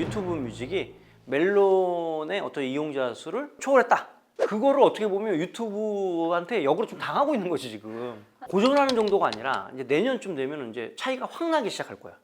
유튜브 뮤직이 멜론의 어떤 이용자 수를 초월했다. 그거를 어떻게 보면 유튜브한테 역으로 좀 당하고 있는 거지 지금. 고전하는 정도가 아니라 이제 내년쯤 되면 이제 차이가 확 나기 시작할 거야.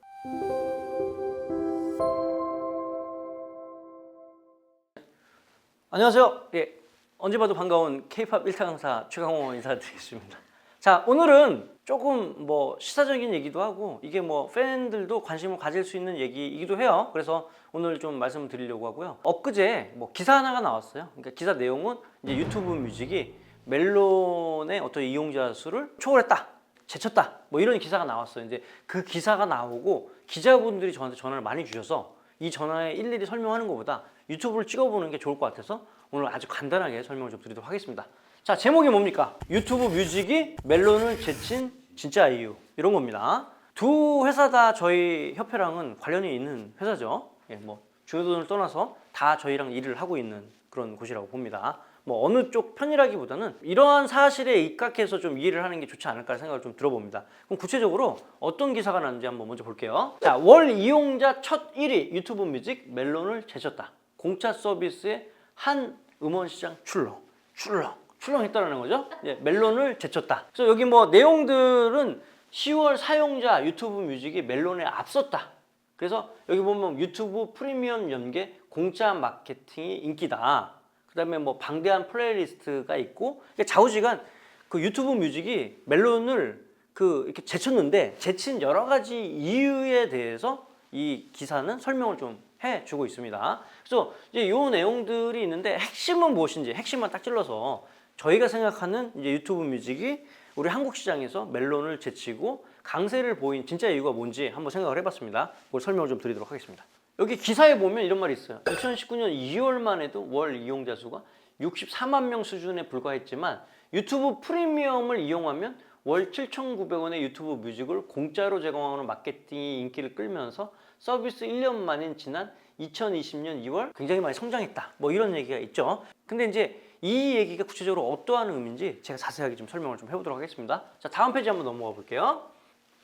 안녕하세요. 예, 언제 봐도 반가운 K-팝 1타 강사 최강호 인사드리겠습니다. 자, 오늘은 조금 뭐 시사적인 얘기도 하고 이게 뭐 팬들도 관심을 가질 수 있는 얘기이기도 해요. 그래서 오늘 좀 말씀을 드리려고 하고요. 엊그제 뭐 기사 하나가 나왔어요. 그러니까 기사 내용은 이제 유튜브 뮤직이 멜론의 어떤 이용자 수를 초월했다, 제쳤다, 뭐 이런 기사가 나왔어요. 이제 그 기사가 나오고 기자분들이 저한테 전화를 많이 주셔서 이 전화에 일일이 설명하는 것보다 유튜브를 찍어보는 게 좋을 것 같아서 오늘 아주 간단하게 설명을 좀 드리도록 하겠습니다. 자, 제목이 뭡니까? 유튜브 뮤직이 멜론을 제친 진짜 이유, 이런 겁니다. 두 회사 다 저희 협회랑은 관련이 있는 회사죠. 예, 뭐 주요돈을 떠나서 다 저희랑 일을 하고 있는 그런 곳이라고 봅니다. 뭐 어느 쪽 편이라기보다는 이러한 사실에 입각해서 좀 이해를 하는 게 좋지 않을까 생각을 좀 들어봅니다. 그럼 구체적으로 어떤 기사가 났는지 한번 먼저 볼게요. 자, 월 이용자 첫 1위 유튜브 뮤직 멜론을 제쳤다. 공짜 서비스의 한 음원 시장 출렁했다는 거죠. 예, 멜론을 제쳤다. 그래서 여기 뭐 내용들은 10월 사용자 유튜브 뮤직이 멜론에 앞섰다. 그래서 여기 보면 유튜브 프리미엄 연계 공짜 마케팅이 인기다. 그다음에 뭐 방대한 플레이리스트가 있고, 좌우지간 그 유튜브 뮤직이 멜론을 이렇게 제쳤는데 제친 여러 가지 이유에 대해서 이 기사는 설명을 좀 해주고 있습니다. 그래서 이제 이 내용들이 있는데 핵심은 무엇인지 핵심만 딱 찔러서 저희가 생각하는 이제 유튜브 뮤직이 우리 한국 시장에서 멜론을 제치고 강세를 보인 진짜 이유가 뭔지 한번 생각을 해봤습니다. 그걸 설명을 좀 드리도록 하겠습니다. 여기 기사에 보면 이런 말이 있어요. 2019년 2월만 해도 월 이용자 수가 64만 명 수준에 불과했지만 유튜브 프리미엄을 이용하면 월 7,900원의 유튜브 뮤직을 공짜로 제공하는 마케팅이 인기를 끌면서 서비스 1년 만인 지난 2020년 2월 굉장히 많이 성장했다. 뭐 이런 얘기가 있죠. 근데 이제 이 얘기가 구체적으로 어떠한 의미인지 제가 자세하게 좀 설명을 좀 해보도록 하겠습니다. 자, 다음 페이지 한번 넘어가 볼게요.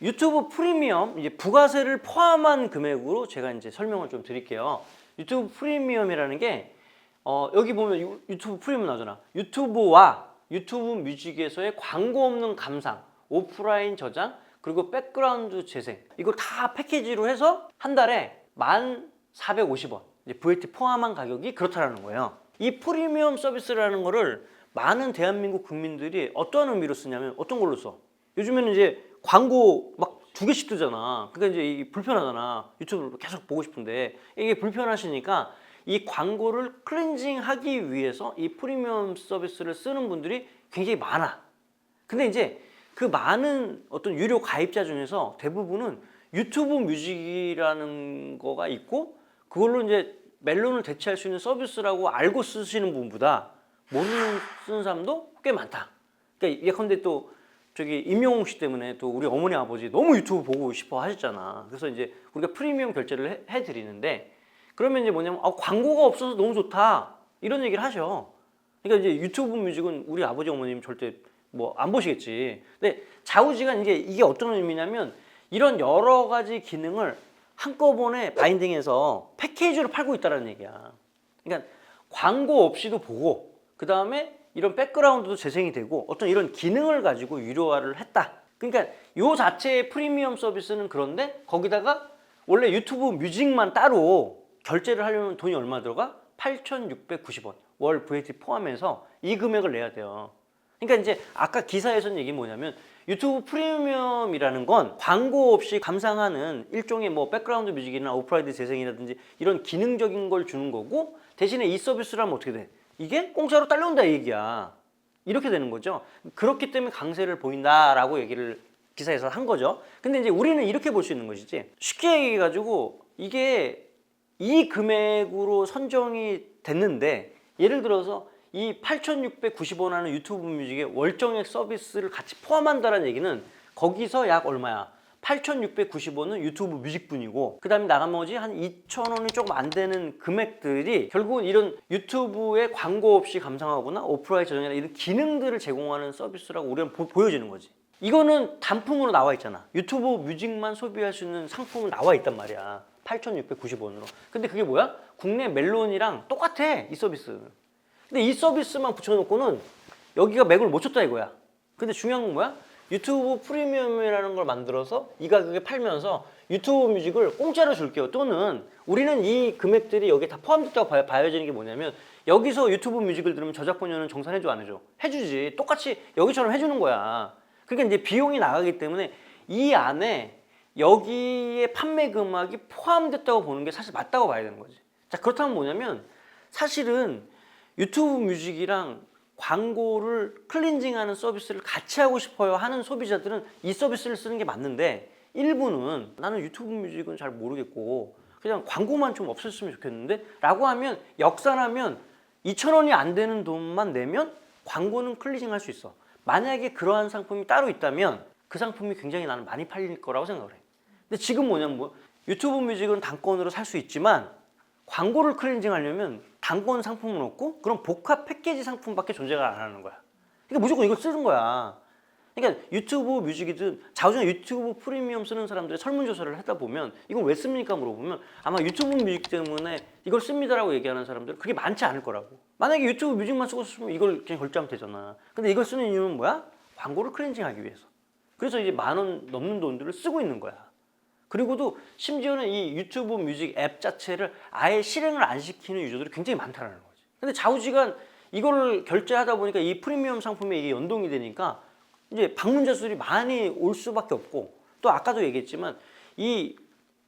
유튜브 프리미엄 이제 부가세를 포함한 금액으로 제가 이제 설명을 좀 드릴게요. 유튜브 프리미엄이라는 게 여기 보면 유튜브 프리미엄 나오잖아. 유튜브와 유튜브 뮤직에서의 광고 없는 감상, 오프라인 저장, 그리고 백그라운드 재생, 이거 다 패키지로 해서 한 달에 1,450원 VAT 포함한 가격이 그렇다라는 거예요. 이 프리미엄 서비스라는 거를 많은 대한민국 국민들이 어떠한 의미로 쓰냐면 어떤 걸로 써? 요즘에는 이제 광고 막 2개씩 뜨잖아. 그러니까 이제 이게 불편하잖아. 유튜브를 계속 보고 싶은데 이게 불편하시니까 이 광고를 클렌징하기 위해서 이 프리미엄 서비스를 쓰는 분들이 굉장히 많아. 근데 이제 그 많은 어떤 유료 가입자 중에서 대부분은 유튜브 뮤직이라는 거가 있고 그걸로 이제 멜론을 대체할 수 있는 서비스라고 알고 쓰시는 분보다 모르는 쓰는 사람도 꽤 많다. 그러니까 예컨대 또 저기 임영웅 씨 때문에 또 우리 어머니 아버지 너무 유튜브 보고 싶어 하셨잖아. 그래서 이제 우리가 프리미엄 결제를 해드리는데 그러면 이제 뭐냐면 광고가 없어서 너무 좋다 이런 얘기를 하셔. 그러니까 이제 유튜브 뮤직은 우리 아버지 어머님 절대 뭐 안 보시겠지. 근데 좌우지간 이게 어떤 의미냐면 이런 여러 가지 기능을 한꺼번에 바인딩해서 패키지로 팔고 있다는 얘기야. 그러니까 광고 없이도 보고 그 다음에 이런 백그라운드도 재생이 되고 어떤 이런 기능을 가지고 유료화를 했다. 그러니까 요 자체의 프리미엄 서비스는 그런데 거기다가 원래 유튜브 뮤직만 따로 결제를 하려면 돈이 얼마 들어가? 8,690원 월 VAT 포함해서 이 금액을 내야 돼요. 그러니까 이제 아까 기사에서는 얘기 뭐냐면 유튜브 프리미엄이라는 건 광고 없이 감상하는 일종의 뭐 백그라운드 뮤직이나 오프라인 재생이라든지 이런 기능적인 걸 주는 거고 대신에 이 서비스를 하면 어떻게 돼? 이게 공짜로 딸려온다 이 얘기야. 이렇게 되는 거죠. 그렇기 때문에 강세를 보인다라고 얘기를 기사에서 한 거죠. 근데 이제 우리는 이렇게 볼 수 있는 것이지. 쉽게 얘기해가지고 이게 이 금액으로 선정이 됐는데 예를 들어서 이 8,690원 하는 유튜브 뮤직의 월정액 서비스를 같이 포함한다는 얘기는 거기서 약 얼마야? 8,690원은 유튜브 뮤직분이고 그 다음에 나머지 한 2,000원이 조금 안 되는 금액들이 결국은 이런 유튜브에 광고 없이 감상하거나 오프라인 저장이나 이런 기능들을 제공하는 서비스라고 우리는 보여지는 거지. 이거는 단품으로 나와 있잖아. 유튜브 뮤직만 소비할 수 있는 상품은 나와 있단 말이야. 8,690원으로. 근데 그게 뭐야? 국내 멜론이랑 똑같아, 이 서비스. 근데 이 서비스만 붙여놓고는 여기가 맥을 못 쳤다 이거야. 근데 중요한 건 뭐야? 유튜브 프리미엄이라는 걸 만들어서 이 가격에 팔면서 유튜브 뮤직을 공짜로 줄게요. 또는 우리는 이 금액들이 여기에 다 포함됐다고 봐야지는 게 뭐냐면 여기서 유튜브 뮤직을 들으면 저작권료는 정산해줘 안 해줘? 해주지. 똑같이 여기처럼 해주는 거야. 그러니까 이제 비용이 나가기 때문에 이 안에 여기에 판매 금액이 포함됐다고 보는 게 사실 맞다고 봐야 되는 거지. 자, 그렇다면 뭐냐면 사실은 유튜브 뮤직이랑 광고를 클렌징하는 서비스를 같이 하고 싶어요 하는 소비자들은 이 서비스를 쓰는 게 맞는데 일부는 나는 유튜브 뮤직은 잘 모르겠고 그냥 광고만 좀 없었으면 좋겠는데 라고 하면 역산하면 2,000원이 안 되는 돈만 내면 광고는 클렌징 할 수 있어. 만약에 그러한 상품이 따로 있다면 그 상품이 굉장히 나는 많이 팔릴 거라고 생각을 해. 근데 지금 뭐냐면 뭐 유튜브 뮤직은 단권으로 살 수 있지만 광고를 클렌징 하려면 단권 상품은 없고 그럼 복합 패키지 상품밖에 존재가 안 하는 거야. 그러니까 무조건 이걸 쓰는 거야. 그러니까 유튜브 뮤직이든 자우지간 유튜브 프리미엄 쓰는 사람들의 설문조사를 하다 보면 이걸 왜 씁니까 물어보면 아마 유튜브 뮤직 때문에 이걸 씁니다라고 얘기하는 사람들은 그게 많지 않을 거라고. 만약에 유튜브 뮤직만 쓰고 싶으면 이걸 그냥 결제하면 되잖아. 근데 이걸 쓰는 이유는 뭐야? 광고를 클렌징하기 위해서. 그래서 이제 10,000원 넘는 돈들을 쓰고 있는 거야. 그리고도 심지어는 이 유튜브 뮤직 앱 자체를 아예 실행을 안 시키는 유저들이 굉장히 많다는 거지. 근데 좌우지간 이거를 결제하다 보니까 이 프리미엄 상품에 이게 연동이 되니까 이제 방문자 수들이 많이 올 수밖에 없고 또 아까도 얘기했지만 이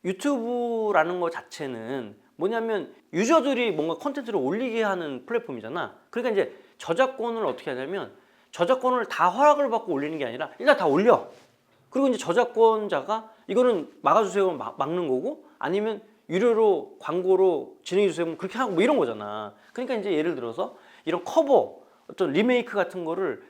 유튜브라는 것 자체는 뭐냐면 유저들이 뭔가 콘텐츠를 올리게 하는 플랫폼이잖아. 그러니까 이제 저작권을 어떻게 하냐면 저작권을 다 허락을 받고 올리는 게 아니라 일단 다 올려. 그리고 이제 저작권자가 이거는 막아주세요 막는 거고 아니면 유료로 광고로 진행해 주세요 그렇게 하고 뭐 이런 거잖아. 그러니까 이제 예를 들어서 이런 커버 어떤 리메이크 같은 거를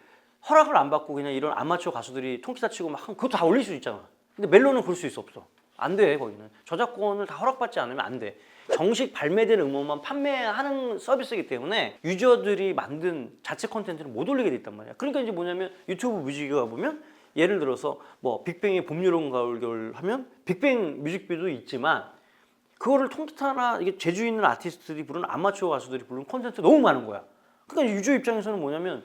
허락을 안 받고 그냥 이런 아마추어 가수들이 통기타 치고 막 하면 그것도 다 올릴 수 있잖아. 근데 멜론은 그럴 수 없어. 안 돼. 거기는 저작권을 다 허락받지 않으면 안 돼. 정식 발매된 음원만 판매하는 서비스이기 때문에 유저들이 만든 자체 콘텐츠를 못 올리게 돼 있단 말이야. 그러니까 이제 뭐냐면 유튜브 뮤직에 가보면 예를 들어서 뭐 빅뱅의 봄, 여름, 가을, 겨울 하면 빅뱅 뮤직비디오도 있지만 그거를 통기타나 이게 재주 있는 아티스트들이 부르는 아마추어 가수들이 부르는 콘텐츠 너무 많은 거야. 그러니까 유저 입장에서는 뭐냐면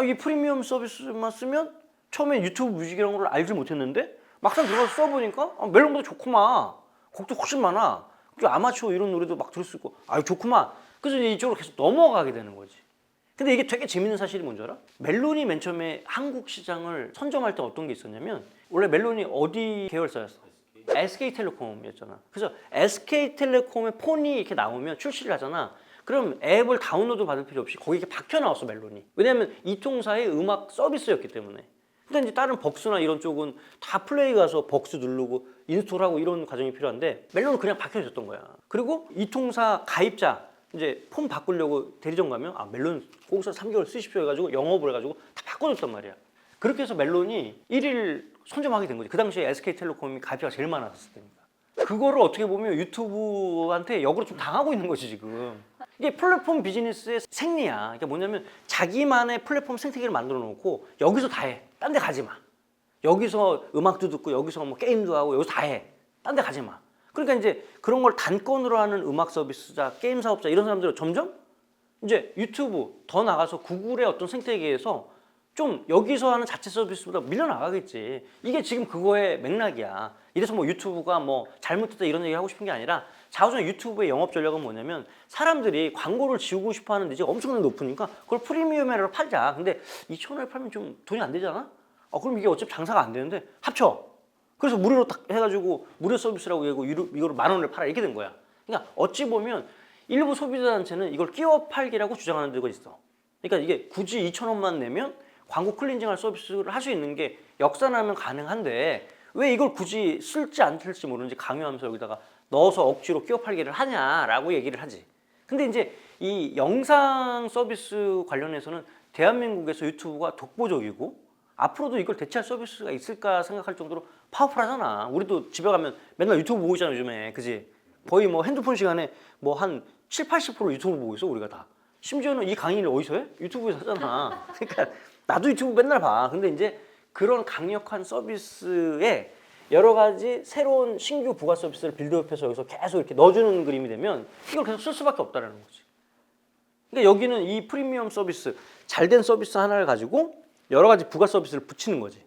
이 프리미엄 서비스만 쓰면 처음에 유튜브 뮤직이라는 걸 알지 못했는데 막상 들어가서 써보니까 멜론보다 좋구만. 곡도 훨씬 많아. 그리고 아마추어 이런 노래도 막 들을 수 있고 좋구만. 그래서 이제 이쪽으로 계속 넘어가게 되는 거지. 근데 이게 되게 재밌는 사실이 뭔지 알아? 멜론이 맨 처음에 한국 시장을 선점할 때 어떤 게 있었냐면 원래 멜론이 어디 계열사였어? SK텔레콤이었잖아. 그래서 SK텔레콤의 폰이 이렇게 나오면 출시를 하잖아. 그럼 앱을 다운로드 받을 필요 없이 거기 이렇게 박혀 나왔어 멜론이. 왜냐면 이 통사의 음악 서비스였기 때문에. 근데 이제 다른 벅스나 이런 쪽은 다 플레이 가서 벅스 누르고 인스톨하고 이런 과정이 필요한데 멜론은 그냥 박혀 있었던 거야. 그리고 이 통사 가입자 이제 폰 바꾸려고 대리점 가면 멜론 거기서 3개월 쓰십시오 해가지고 영업을 해가지고 다 바꿔줬단 말이야. 그렇게 해서 멜론이 1일 선점하게 된 거지. 그 당시에 SK텔레콤이 가입자가 제일 많았을 때니까. 그거를 어떻게 보면 유튜브한테 역으로 좀 당하고 있는 거지 지금. 이게 플랫폼 비즈니스의 생리야. 그러니까 뭐냐면 자기만의 플랫폼 생태계를 만들어 놓고 여기서 다 해. 딴 데 가지 마. 여기서 음악도 듣고 여기서 뭐 게임도 하고 여기서 다 해. 딴 데 가지 마. 그러니까 이제 그런 걸 단건으로 하는 음악 서비스자, 게임 사업자 이런 사람들은 점점 이제 유튜브 더 나가서 구글의 어떤 생태계에서 좀 여기서 하는 자체 서비스보다 밀려나가겠지. 이게 지금 그거의 맥락이야. 이래서 뭐 유튜브가 뭐 잘못됐다 이런 얘기 하고 싶은 게 아니라 자우지간 유튜브의 영업 전략은 뭐냐면 사람들이 광고를 지우고 싶어 하는 니즈가 엄청나게 높으니까 그걸 프리미엄으로 팔자. 근데 2,000원에 팔면 좀 돈이 안 되잖아? 그럼 이게 어차피 장사가 안 되는데 합쳐. 그래서 무료로 딱 해가지고 무료 서비스라고 얘기하고 이거를 10,000원을 팔아 이렇게 된 거야. 그러니까 어찌 보면 일부 소비자단체는 이걸 끼워 팔기라고 주장하는 데가 있어. 그러니까 이게 굳이 2,000원만 내면 광고 클렌징할 서비스를 할 수 있는 게 역산하면 가능한데 왜 이걸 굳이 쓸지 안 쓸지 모르는지 강요하면서 여기다가 넣어서 억지로 끼워 팔기를 하냐라고 얘기를 하지. 근데 이제 이 영상 서비스 관련해서는 대한민국에서 유튜브가 독보적이고 앞으로도 이걸 대체할 서비스가 있을까 생각할 정도로 파워풀하잖아. 우리도 집에 가면 맨날 유튜브 보고 있잖아 요즘에. 그지? 거의 뭐 핸드폰 시간에 뭐 한 70~80% 유튜브 보고 있어 우리가 다. 심지어는 이 강의를 어디서 해? 유튜브에서 하잖아. 그러니까 나도 유튜브 맨날 봐. 근데 이제 그런 강력한 서비스에 여러 가지 새로운 신규 부가 서비스를 빌드업해서 여기서 계속 이렇게 넣어주는 그림이 되면 이걸 계속 쓸 수밖에 없다라는 거지. 그러니까 여기는 이 프리미엄 서비스, 잘된 서비스 하나를 가지고 여러 가지 부가 서비스를 붙이는 거지.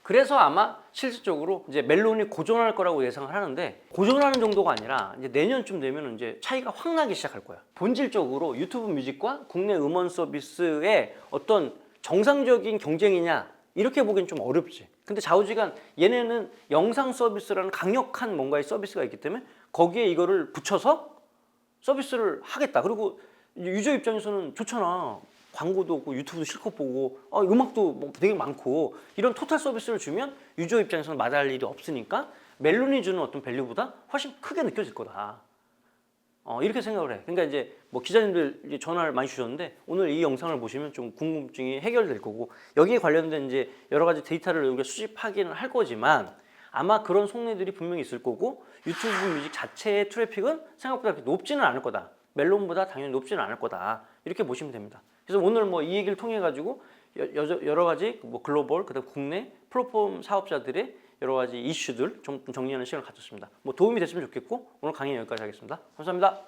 그래서 아마 실질적으로 이제 멜론이 고전할 거라고 예상을 하는데, 고전하는 정도가 아니라 이제 내년쯤 되면 이제 차이가 확 나기 시작할 거야. 본질적으로 유튜브 뮤직과 국내 음원 서비스의 어떤 정상적인 경쟁이냐 이렇게 보기엔 좀 어렵지. 근데 좌우지간 얘네는 영상 서비스라는 강력한 뭔가의 서비스가 있기 때문에 거기에 이거를 붙여서 서비스를 하겠다. 그리고 유저 입장에서는 좋잖아. 광고도 없고 유튜브도 실컷 보고 음악도 뭐 되게 많고 이런 토탈 서비스를 주면 유저 입장에서는 마다할 일이 없으니까 멜론이 주는 어떤 밸류보다 훨씬 크게 느껴질 거다. 이렇게 생각을 해. 그러니까 이제 뭐 기자님들 이제 전화를 많이 주셨는데 오늘 이 영상을 보시면 좀 궁금증이 해결될 거고, 여기에 관련된 이제 여러 가지 데이터를 우리가 수집하기는 할 거지만 아마 그런 속내들이 분명히 있을 거고, 유튜브 뮤직 자체의 트래픽은 생각보다 그렇게 높지는 않을 거다. 멜론보다 당연히 높지는 않을 거다. 이렇게 보시면 됩니다. 그래서 오늘 뭐 이 얘기를 통해 가지고 여러 가지 뭐 글로벌 그다음 국내 플랫폼 사업자들의 여러 가지 이슈들 좀 정리하는 시간을 가졌습니다. 뭐 도움이 됐으면 좋겠고 오늘 강의 여기까지 하겠습니다. 감사합니다.